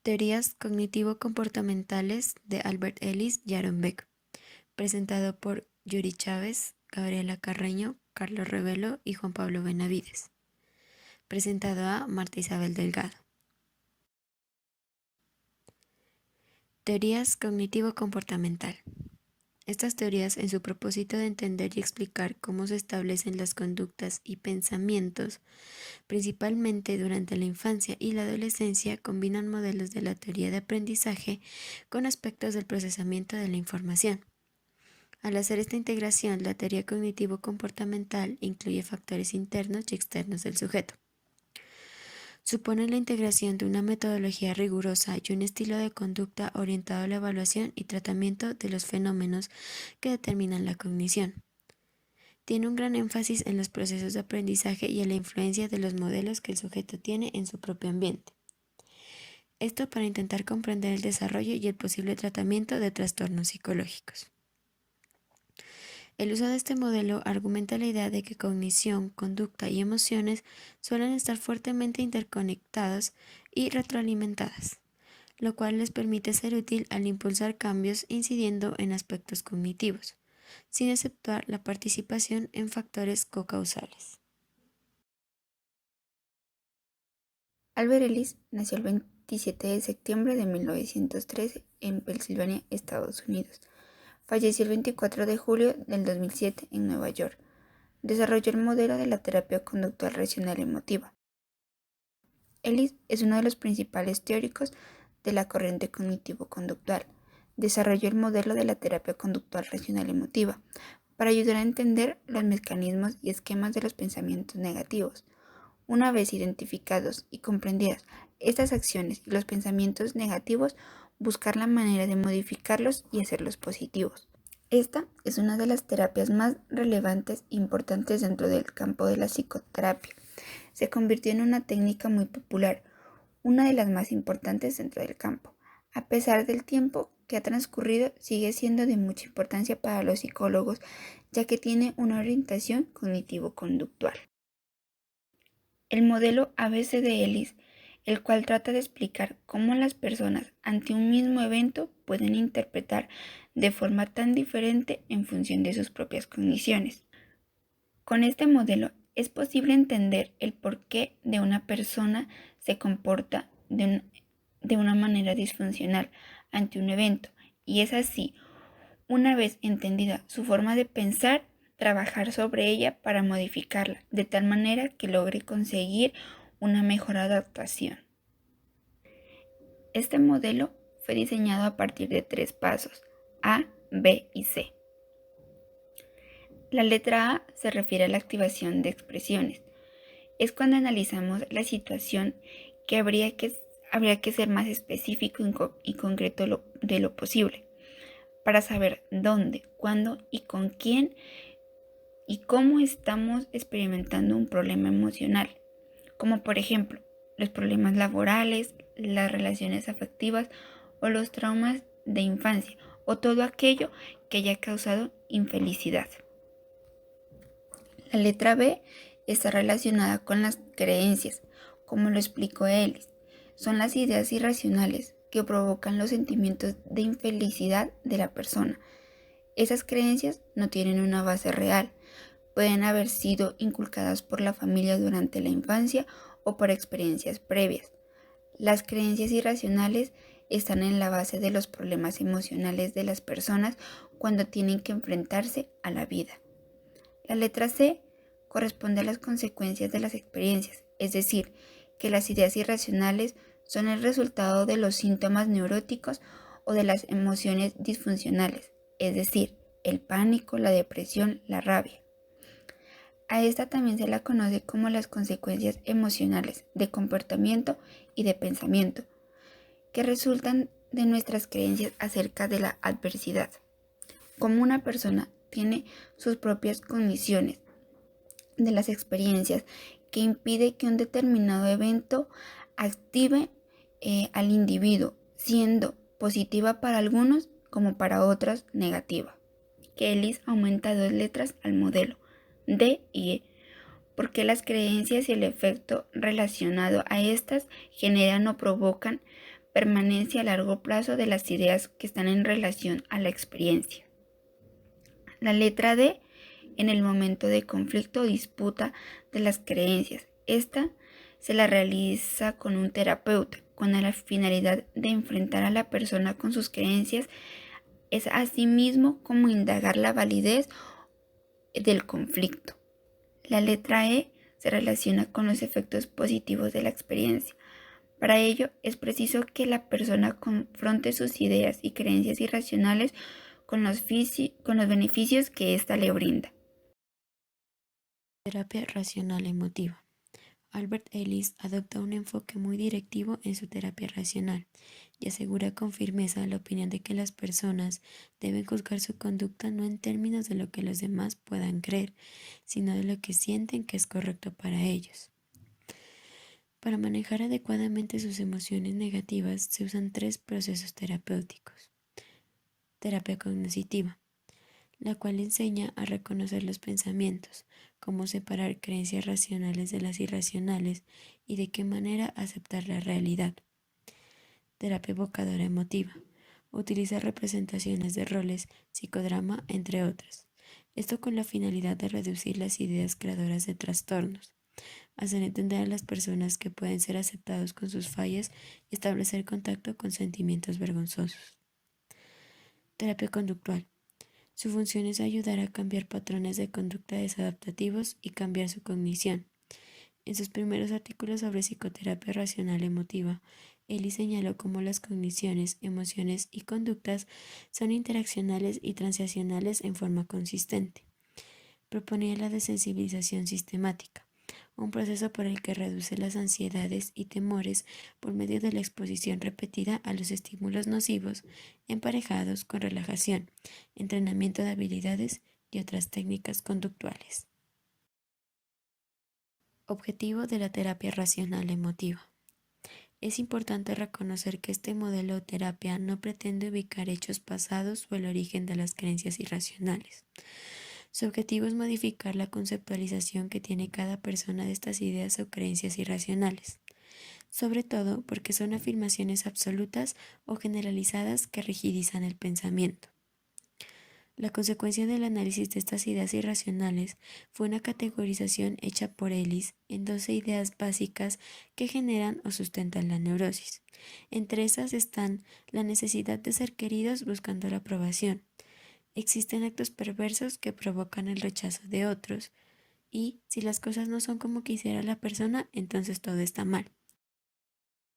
Teorías cognitivo-comportamentales de Albert Ellis y Aaron Beck, presentado por Yuri Chávez, Gabriela Carreño, Carlos Revelo y Juan Pablo Benavides. Presentado a Marta Isabel Delgado. Teorías cognitivo-comportamental. Estas teorías, en su propósito de entender y explicar cómo se establecen las conductas y pensamientos, principalmente durante la infancia y la adolescencia, combinan modelos de la teoría de aprendizaje con aspectos del procesamiento de la información. Al hacer esta integración, la teoría cognitivo-comportamental incluye factores internos y externos del sujeto. Supone la integración de una metodología rigurosa y un estilo de conducta orientado a la evaluación y tratamiento de los fenómenos que determinan la cognición. Tiene un gran énfasis en los procesos de aprendizaje y en la influencia de los modelos que el sujeto tiene en su propio ambiente. Esto para intentar comprender el desarrollo y el posible tratamiento de trastornos psicológicos. El uso de este modelo argumenta la idea de que cognición, conducta y emociones suelen estar fuertemente interconectadas y retroalimentadas, lo cual les permite ser útil al impulsar cambios incidiendo en aspectos cognitivos, sin exceptuar la participación en factores cocausales. Albert Ellis nació el 27 de septiembre de 1913 en Pensilvania, Estados Unidos. Falleció el 24 de julio del 2007 en Nueva York. Desarrolló el modelo de la terapia conductual racional emotiva. Ellis es uno de los principales teóricos de la corriente cognitivo-conductual. Desarrolló el modelo de la terapia conductual racional emotiva para ayudar a entender los mecanismos y esquemas de los pensamientos negativos. Una vez identificados y comprendidas estas acciones y los pensamientos negativos, buscar la manera de modificarlos y hacerlos positivos. Esta es una de las terapias más relevantes e importantes dentro del campo de la psicoterapia. Se convirtió en una técnica muy popular, una de las más importantes dentro del campo. A pesar del tiempo que ha transcurrido, sigue siendo de mucha importancia para los psicólogos, ya que tiene una orientación cognitivo-conductual. El modelo ABC de Ellis, el cual trata de explicar cómo las personas ante un mismo evento pueden interpretar de forma tan diferente en función de sus propias cogniciones. Con este modelo es posible entender el porqué de una persona se comporta de una manera disfuncional ante un evento, y es así, una vez entendida su forma de pensar, trabajar sobre ella para modificarla, de tal manera que logre conseguir una mejor adaptación. Este modelo fue diseñado a partir de 3 pasos, A, B y C. La letra A se refiere a la activación de expresiones. Es cuando analizamos la situación que habría que ser más específico y concreto de lo posible, para saber dónde, cuándo y con quién y cómo estamos experimentando un problema emocional, como por ejemplo los problemas laborales, las relaciones afectivas o los traumas de infancia o todo aquello que haya causado infelicidad. La letra B está relacionada con las creencias, como lo explicó Ellis. Son las ideas irracionales que provocan los sentimientos de infelicidad de la persona. Esas creencias no tienen una base real, pueden haber sido inculcadas por la familia durante la infancia o por experiencias previas. Las creencias irracionales están en la base de los problemas emocionales de las personas cuando tienen que enfrentarse a la vida. La letra C corresponde a las consecuencias de las experiencias, es decir, que las ideas irracionales son el resultado de los síntomas neuróticos o de las emociones disfuncionales, es decir, el pánico, la depresión, la rabia. A esta también se la conoce como las consecuencias emocionales de comportamiento y de pensamiento, que resultan de nuestras creencias acerca de la adversidad. Como una persona tiene sus propias condiciones de las experiencias que impide que un determinado evento active al individuo, siendo positiva para algunos como para otros negativa. Que Ellis aumenta 2 letras al modelo, D y E, porque las creencias y el efecto relacionado a estas generan o provocan permanencia a largo plazo de las ideas que están en relación a la experiencia. La letra D, en el momento de conflicto o disputa de las creencias. Esta se la realiza con un terapeuta, con la finalidad de enfrentar a la persona con sus creencias. Es asimismo como indagar la validez del conflicto. La letra E se relaciona con los efectos positivos de la experiencia. Para ello, es preciso que la persona confronte sus ideas y creencias irracionales con los beneficios que ésta le brinda. Terapia racional emotiva. Albert Ellis adopta un enfoque muy directivo en su terapia racional y asegura con firmeza la opinión de que las personas deben juzgar su conducta no en términos de lo que los demás puedan creer, sino de lo que sienten que es correcto para ellos. Para manejar adecuadamente sus emociones negativas se usan 3 procesos terapéuticos. Terapia cognitiva, la cual enseña a reconocer los pensamientos, cómo separar creencias racionales de las irracionales y de qué manera aceptar la realidad. Terapia evocadora emotiva. Utiliza representaciones de roles, psicodrama, entre otras. Esto con la finalidad de reducir las ideas creadoras de trastornos, hacer entender a las personas que pueden ser aceptados con sus fallas y establecer contacto con sentimientos vergonzosos. Terapia conductual. Su función es ayudar a cambiar patrones de conducta desadaptativos y cambiar su cognición. En sus primeros artículos sobre psicoterapia racional emotiva, Ellis señaló cómo las cogniciones, emociones y conductas son interaccionales y transaccionales en forma consistente. Proponía la desensibilización sistemática, un proceso por el que reduce las ansiedades y temores por medio de la exposición repetida a los estímulos nocivos, emparejados con relajación, entrenamiento de habilidades y otras técnicas conductuales. Objetivo de la terapia racional emotiva. Es importante reconocer que este modelo de terapia no pretende ubicar hechos pasados o el origen de las creencias irracionales. Su objetivo es modificar la conceptualización que tiene cada persona de estas ideas o creencias irracionales, sobre todo porque son afirmaciones absolutas o generalizadas que rigidizan el pensamiento. La consecuencia del análisis de estas ideas irracionales fue una categorización hecha por Ellis en 12 ideas básicas que generan o sustentan la neurosis. Entre esas están la necesidad de ser queridos buscando la aprobación. Existen actos perversos que provocan el rechazo de otros y si las cosas no son como quisiera la persona, entonces todo está mal.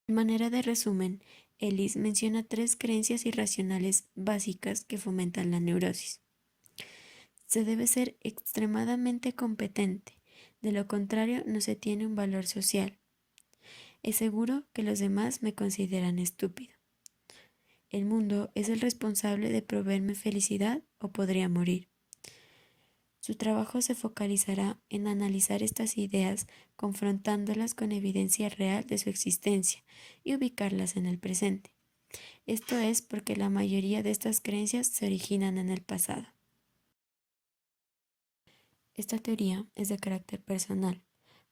De manera de resumen, Ellis menciona 3 creencias irracionales básicas que fomentan la neurosis. Se debe ser extremadamente competente, de lo contrario no se tiene un valor social. Es seguro que los demás me consideran estúpido. El mundo es el responsable de proveerme felicidad o podría morir. Su trabajo se focalizará en analizar estas ideas, confrontándolas con evidencia real de su existencia y ubicarlas en el presente. Esto es porque la mayoría de estas creencias se originan en el pasado. Esta teoría es de carácter personal,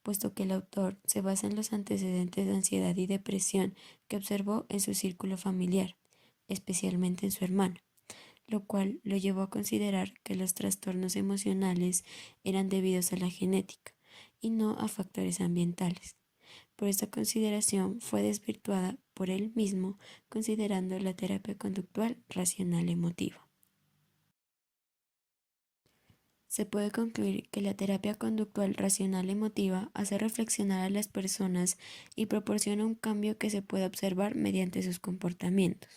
puesto que el autor se basa en los antecedentes de ansiedad y depresión que observó en su círculo familiar, especialmente en su hermano, lo cual lo llevó a considerar que los trastornos emocionales eran debidos a la genética y no a factores ambientales. Por esta consideración fue desvirtuada por él mismo, considerando la terapia conductual racional emotiva. Se puede concluir que la terapia conductual racional emotiva hace reflexionar a las personas y proporciona un cambio que se puede observar mediante sus comportamientos.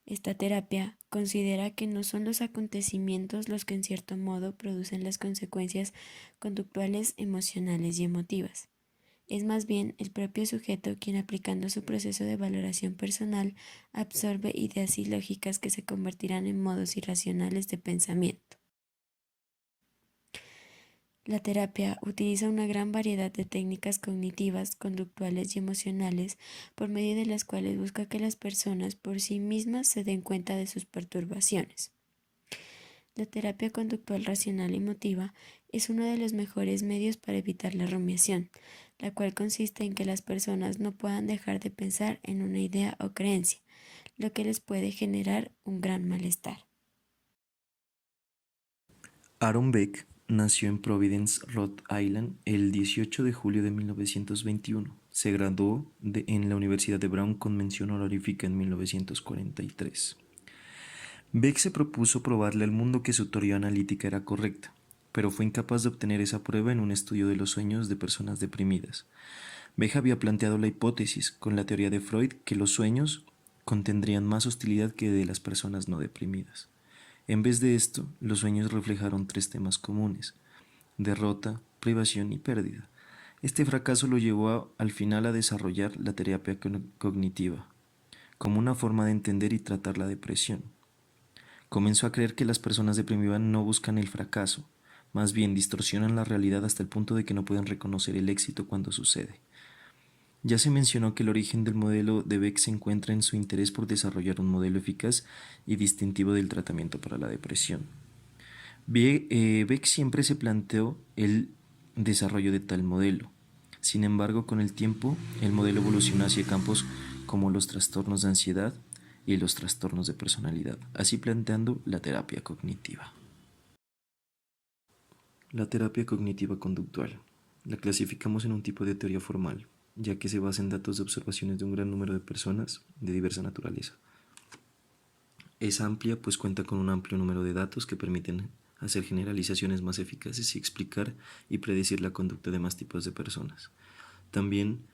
Esta terapia considera que no son los acontecimientos los que en cierto modo producen las consecuencias conductuales, emocionales y emotivas. Es más bien el propio sujeto quien, aplicando su proceso de valoración personal, absorbe ideas ilógicas que se convertirán en modos irracionales de pensamiento. La terapia utiliza una gran variedad de técnicas cognitivas, conductuales y emocionales, por medio de las cuales busca que las personas por sí mismas se den cuenta de sus perturbaciones. La terapia conductual racional emotiva es uno de los mejores medios para evitar la rumiación, la cual consiste en que las personas no puedan dejar de pensar en una idea o creencia, lo que les puede generar un gran malestar. Aaron Beck nació en Providence, Rhode Island, el 18 de julio de 1921. Se graduó en la Universidad de Brown con mención honorífica en 1943. Beck se propuso probarle al mundo que su teoría analítica era correcta, pero fue incapaz de obtener esa prueba en un estudio de los sueños de personas deprimidas. Beck había planteado la hipótesis, con la teoría de Freud, que los sueños contendrían más hostilidad que de las personas no deprimidas. En vez de esto, los sueños reflejaron tres temas comunes: derrota, privación y pérdida. Este fracaso lo llevó al final a desarrollar la terapia cognitiva, como una forma de entender y tratar la depresión. Comenzó a creer que las personas deprimidas no buscan el fracaso, más bien distorsionan la realidad hasta el punto de que no pueden reconocer el éxito cuando sucede. Ya se mencionó que el origen del modelo de Beck se encuentra en su interés por desarrollar un modelo eficaz y distintivo del tratamiento para la depresión. Beck siempre se planteó el desarrollo de tal modelo. Sin embargo, con el tiempo, el modelo evolucionó hacia campos como los trastornos de ansiedad y los trastornos de personalidad, así planteando la terapia cognitiva. La terapia cognitiva conductual. La clasificamos en un tipo de teoría formal, ya que se basa en datos de observaciones de un gran número de personas de diversa naturaleza. Es amplia, pues cuenta con un amplio número de datos que permiten hacer generalizaciones más eficaces y explicar y predecir la conducta de más tipos de personas. También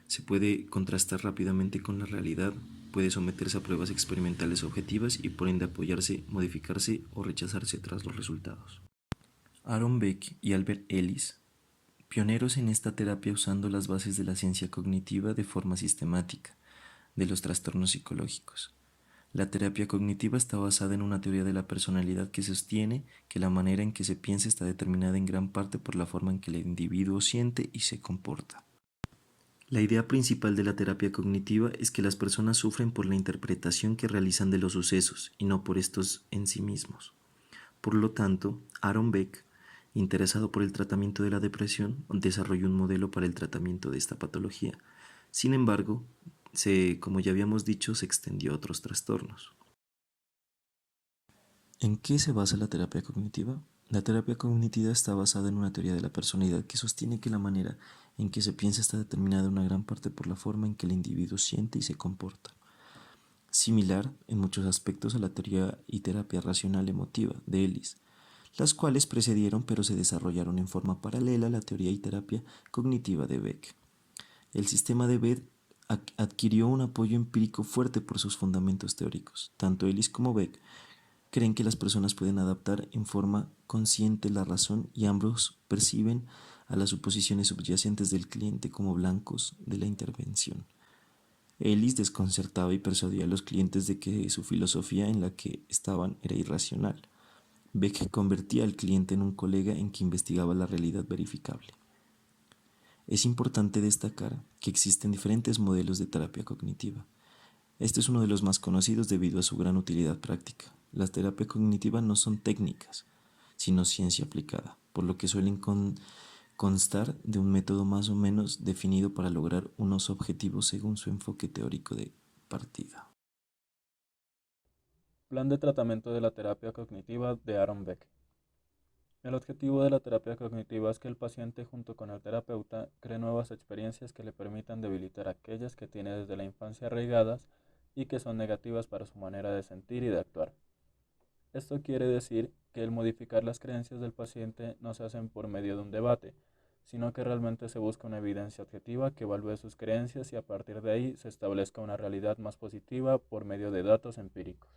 se puede contrastar rápidamente con la realidad, puede someterse a pruebas experimentales objetivas y por ende apoyarse, modificarse o rechazarse tras los resultados. Aaron Beck y Albert Ellis, pioneros en esta terapia usando las bases de la ciencia cognitiva de forma sistemática, de los trastornos psicológicos. La terapia cognitiva está basada en una teoría de la personalidad que sostiene que la manera en que se piensa está determinada en gran parte por la forma en que el individuo siente y se comporta. La idea principal de la terapia cognitiva es que las personas sufren por la interpretación que realizan de los sucesos y no por estos en sí mismos. Por lo tanto, Aaron Beck, interesado por el tratamiento de la depresión, desarrolló un modelo para el tratamiento de esta patología. Sin embargo, como ya habíamos dicho, se extendió a otros trastornos. ¿En qué se basa la terapia cognitiva? La terapia cognitiva está basada en una teoría de la personalidad que sostiene que la manera en que se piensa está determinada en una gran parte por la forma en que el individuo siente y se comporta. Similar en muchos aspectos a la teoría y terapia racional emotiva de Ellis, las cuales precedieron pero se desarrollaron en forma paralela a la teoría y terapia cognitiva de Beck. El sistema de Beck adquirió un apoyo empírico fuerte por sus fundamentos teóricos. Tanto Ellis como Beck creen que las personas pueden adaptar en forma consciente la razón y ambos perciben a las suposiciones subyacentes del cliente como blancos de la intervención. Ellis desconcertaba y persuadía a los clientes de que su filosofía en la que estaban era irracional. Beck convertía al cliente en un colega en que investigaba la realidad verificable. Es importante destacar que existen diferentes modelos de terapia cognitiva. Este es uno de los más conocidos debido a su gran utilidad práctica. Las terapias cognitivas no son técnicas, sino ciencia aplicada, por lo que suelen constar de un método más o menos definido para lograr unos objetivos según su enfoque teórico de partida. Plan de tratamiento de la terapia cognitiva de Aaron Beck. El objetivo de la terapia cognitiva es que el paciente junto con el terapeuta cree nuevas experiencias que le permitan debilitar aquellas que tiene desde la infancia arraigadas y que son negativas para su manera de sentir y de actuar. Esto quiere decir que el modificar las creencias del paciente no se hacen por medio de un debate, sino que realmente se busca una evidencia objetiva que evalúe sus creencias y a partir de ahí se establezca una realidad más positiva por medio de datos empíricos.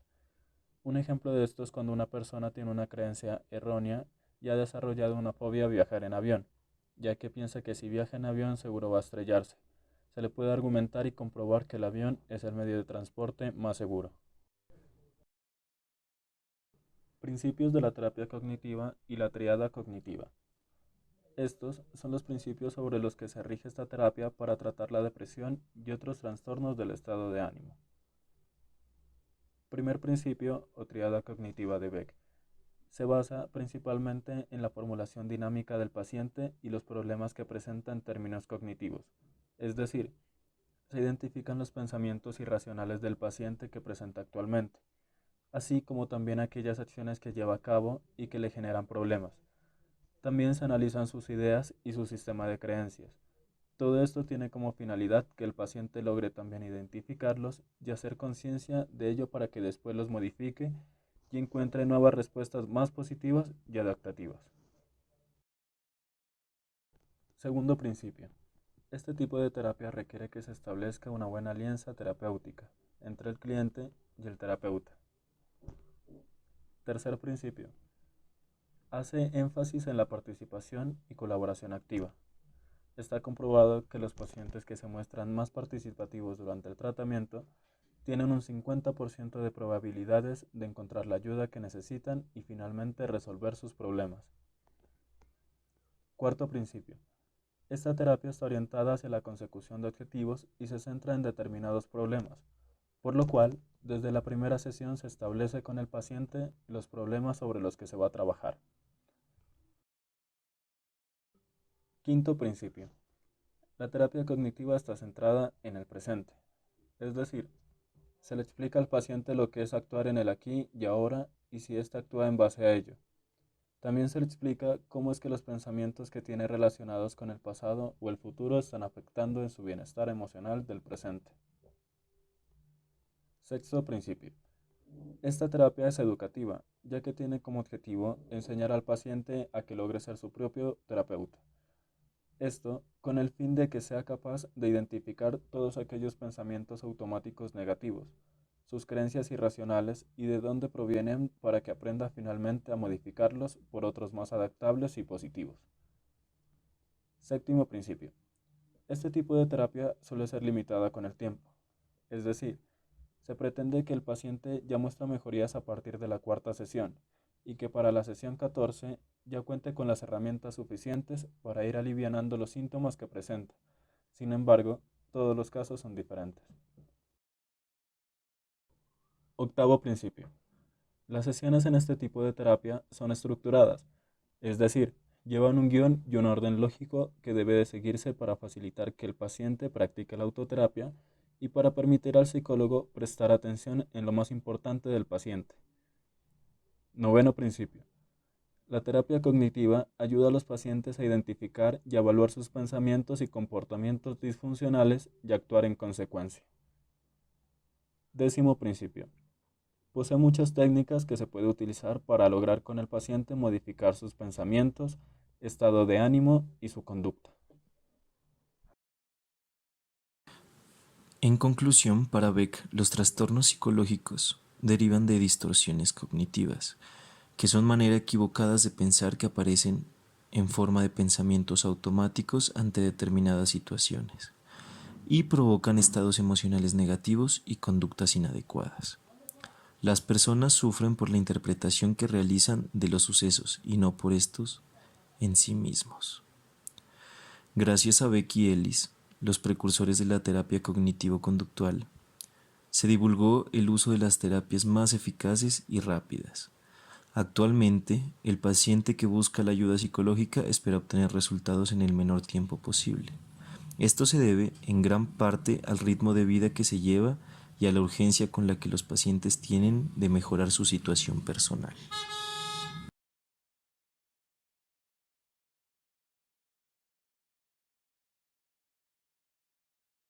Un ejemplo de esto es cuando una persona tiene una creencia errónea y ha desarrollado una fobia a viajar en avión, ya que piensa que si viaja en avión seguro va a estrellarse. Se le puede argumentar y comprobar que el avión es el medio de transporte más seguro. Principios de la terapia cognitiva y la triada cognitiva. Estos son los principios sobre los que se rige esta terapia para tratar la depresión y otros trastornos del estado de ánimo. Primer principio o triada cognitiva de Beck. Se basa principalmente en la formulación dinámica del paciente y los problemas que presenta en términos cognitivos, es decir, se identifican los pensamientos irracionales del paciente que presenta actualmente, así como también aquellas acciones que lleva a cabo y que le generan problemas. También se analizan sus ideas y su sistema de creencias. Todo esto tiene como finalidad que el paciente logre también identificarlos y hacer conciencia de ello para que después los modifique y encuentre nuevas respuestas más positivas y adaptativas. Segundo principio. Este tipo de terapia requiere que se establezca una buena alianza terapéutica entre el cliente y el terapeuta. Tercer principio. Hace énfasis en la participación y colaboración activa. Está comprobado que los pacientes que se muestran más participativos durante el tratamiento tienen un 50% de probabilidades de encontrar la ayuda que necesitan y finalmente resolver sus problemas. Cuarto principio. Esta terapia está orientada hacia la consecución de objetivos y se centra en determinados problemas, por lo cual, desde la primera sesión se establece con el paciente los problemas sobre los que se va a trabajar. Quinto principio. La terapia cognitiva está centrada en el presente, es decir, se le explica al paciente lo que es actuar en el aquí y ahora y si éste actúa en base a ello. También se le explica cómo es que los pensamientos que tiene relacionados con el pasado o el futuro están afectando en su bienestar emocional del presente. Sexto principio. Esta terapia es educativa, ya que tiene como objetivo enseñar al paciente a que logre ser su propio terapeuta. Esto con el fin de que sea capaz de identificar todos aquellos pensamientos automáticos negativos, sus creencias irracionales y de dónde provienen para que aprenda finalmente a modificarlos por otros más adaptables y positivos. Séptimo principio. Este tipo de terapia suele ser limitada con el tiempo, es decir, se pretende que el paciente ya muestra mejorías a partir de la cuarta sesión y que para la sesión 14 ya cuente con las herramientas suficientes para ir alivianando los síntomas que presenta. Sin embargo, todos los casos son diferentes. Octavo principio. Las sesiones en este tipo de terapia son estructuradas, es decir, llevan un guión y un orden lógico que debe de seguirse para facilitar que el paciente practique la autoterapia y para permitir al psicólogo prestar atención en lo más importante del paciente. Noveno principio. La terapia cognitiva ayuda a los pacientes a identificar y evaluar sus pensamientos y comportamientos disfuncionales y actuar en consecuencia. Décimo principio. Posee muchas técnicas que se puede utilizar para lograr con el paciente modificar sus pensamientos, estado de ánimo y su conducta. En conclusión, para Beck, los trastornos psicológicos derivan de distorsiones cognitivas, que son maneras equivocadas de pensar que aparecen en forma de pensamientos automáticos ante determinadas situaciones y provocan estados emocionales negativos y conductas inadecuadas. Las personas sufren por la interpretación que realizan de los sucesos y no por estos en sí mismos. Gracias a Beck y Ellis, los precursores de la terapia cognitivo-conductual, se divulgó el uso de las terapias más eficaces y rápidas. Actualmente, el paciente que busca la ayuda psicológica espera obtener resultados en el menor tiempo posible. Esto se debe, en gran parte, al ritmo de vida que se lleva y a la urgencia con la que los pacientes tienen de mejorar su situación personal.